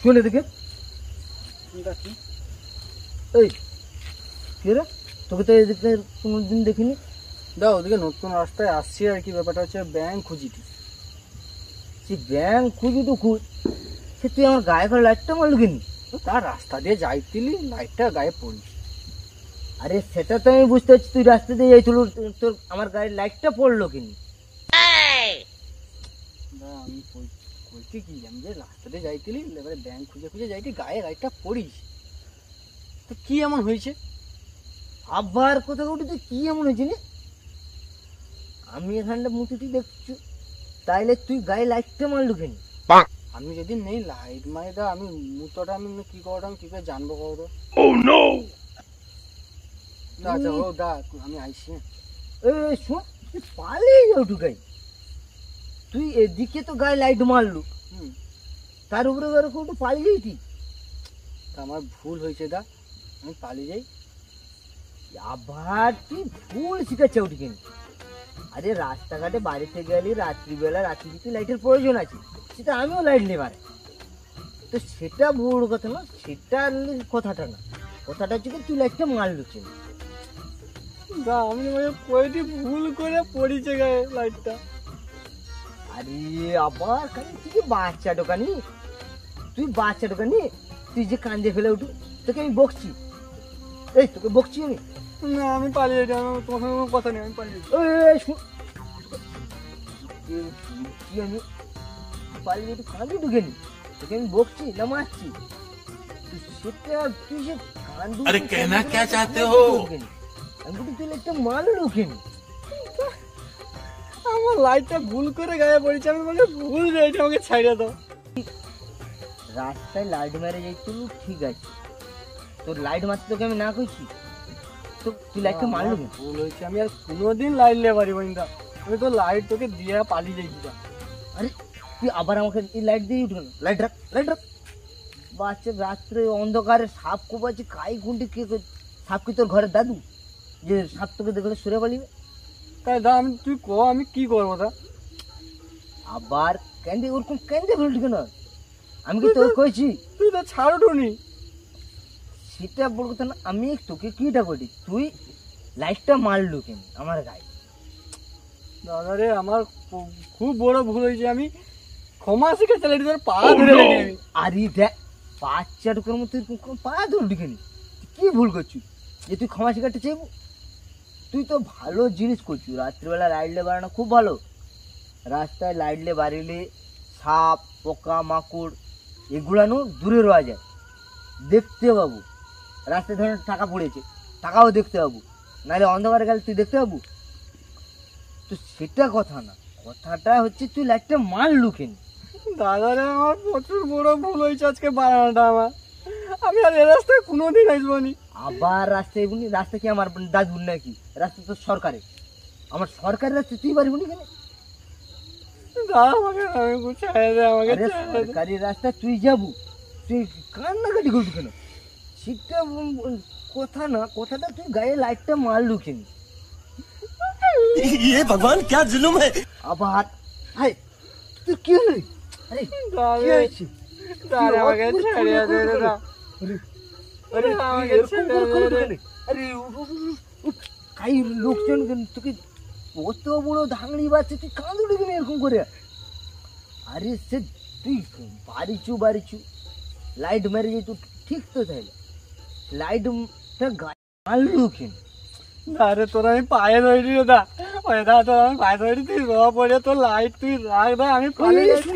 শুনে দেখে এই কে তোকে তো এদিকে কোনোদিন দেখিনি। দাও ওদিকে নতুন রাস্তায় আসছি আর কি, ব্যাপারটা হচ্ছে ব্যাংক খুঁজিটি। সে ব্যাংক খুঁজি তো খুঁজ, সে তুই আমার গায়ে করে লাইটটা মারলু কিনি? তার রাস্তা দিয়ে যাইতিলি লাইটটা গায়ে পড়ি। আরে সেটা তো আমি বুঝতে পারছি, তুই রাস্তা দিয়ে যাইছিল, তোর আমার গায়ে লাইটটা পড়লো কিনি? আমি বলছি কি, আমি যে রাস্তা দিয়ে যাইতিলি এবারে ব্যাংক খুঁজে খুঁজে যাইতি, গায়ে লাইটটা পড়িস তো কি এমন হয়েছে? আবার কোথাও উঠে তুই কি এমন হয়েছে নি? আমি এখানটা মুতুটি দেখছি, তাইলে তুই গায়ে লাইটটা মারলু কেন? আমি যদি নেই লাইট মারি দা, আমি মুতোটা আমি কি করতাম, কি করে জানবো করো? আচ্ছা ও দা আমি আইসি। শোন, তুই পালিয়ে যাও ঢুকাই, তুই এদিকে তো গায়ে লাইট মারলু, তার উপরে একটু পালিয়ে যাইতি। আমার ভুল হয়েছে দা, আমি পালিয়ে যাই। আবার তুই ভুল শিখাচ্ছে ওটি কেন? আরে রাস্তাঘাটে বাড়িতে গেলে রাত্রিবেলা রাত্রিতে লাইটের প্রয়োজন আছে, সেটা আমিও লাইট নেবার, তো সেটা বড় কথা না, সেটা কথাটা না, কথাটা হচ্ছে কি তুই লাইটটা মারলু কেন? আমি কয়টি ভুল করে পড়িছে গায়ে লাইটটা। আরে আবার তুই বাচ্চা দোকানি, তুই বাচ্চা দোকানি, তুই যে কান্দে ফেলে উঠু, তোকে আমি বকছি, এই তোকে বকছি আমি? না আমি পালিয়ে যাই, তোমার সঙ্গে কোনো কথা নেই, আমি পালিয়ে যাই। আমি পালিয়ে একটু কাঁদি ঢুকে নি, তোকে আমি বকছি না মারছি? সেটা তুই যে কান্দু, আরে কেনা কে চাতে হো? আমি তুই একটা মারু ঢুকে নি, আমার লাইটটা ভুল করে গায়ে পড়েছে, আমি বলে ভুল লাইট আমাকে ছাইড়ে দাও। রাস্তায় লাইট মেরে যাইছিল ঠিক আছে, তোর লাইট মারতে তোকে আমি না কইছি, তো তুই লাইটটা মারলু? ভুল হয়েছে, আমি আর কোনোদিন লাইট নিয়ে পারিব না, আমি তো লাইট তোকে দিয়ে পালিয়ে যাই। আরে তুই আবার আমাকে এই লাইট দিয়ে উঠল, লাইট রাখ, লাইট রাখ। বাচ্চা রাত্রে অন্ধকারে সাপ কোপাচ্ছে, কাই গুন্ডি কে? সাপ কি তোর ঘরের দাদু যে সাপ তোকে দেখলে সরে পালিবে? তাই দা আমি, তুই ক আমি কি করবো দা? আবার কেন্দ্রে ওরকম কেন্দ্রে ফেলটি কেন? আমি কি তোর কইছি? তুই তো ছাড়ো টুনি, সেটা বড় কথা না, আমি তোকে কিটা করি, তুই লাইটটা মারলু কেন আমার গায়ে? দাদা রে আমার খুব বড় ভুল হয়েছে, আমি ক্ষমা শিখে চলে তোর পা ধরে রেখে। আরে দেখ বাচ্চা ঢুকার মতো পা ধরে ঢুকে নি, কি ভুল করছিস যে তুই ক্ষমা শিখাতে চাইবো? তুই তো ভালো জিনিস করছিস, রাত্রিবেলা লাইটলে বাড়ানো খুব ভালো, রাস্তায় লাইটলে বাড়িলে সাপ পোকা মাকড় এগুলানো দূরে রওয়া যায়, দেখতে পাবো। রাস্তায় ধরেন টাকা পড়েছে, টাকাও দেখতে পাবো, নাহলে অন্ধকারে গেলে তুই দেখতে পাবো? তো সেটা কথা না, কথাটা হচ্ছে তুই লাইটটা মারলু কেন? দাদা রে আমার প্রচুর বড় ভুল হয়েছে আজকে বানানোটা আমার, আমি আর এ রাস্তায় কোনোদিন আসবো নি। আবার রাস্তায় বুনি? রাস্তা কি আমার দাদুর নাকি? রাস্তা তো সরকারের, আমার সরকারের রাস্তা তুই পারবি না কেন? সরকারি রাস্তা তুই যাবো, তুই কান্নাকাটি করবি কেন? সেটা কথা না, কথাটা তুই গায়ে লাইটটা মারলু কেন? ভগবান क्या जुलुम है? আবার হাই তুই কি হলো? আরে কি হয়েছে? কাই লোকজন তোকে কত বড় ধাঙড়ি বাচ্চা, তুই কাঁদুড়ি কেন এরকম করে? আরে সে তুই বাড়িছু লাইট মেরে যেত ঠিক তো, তাইলে লাইটটা গায়ে মারলু কেন? আরে তোর আমি পায়ে ধরি রে দা, ওই দা তোর আমি পায়ে ধরি, তুই র পড়ে তোর লাইট তুই রাখ দা, আমি পালিয়ে যাচ্ছি।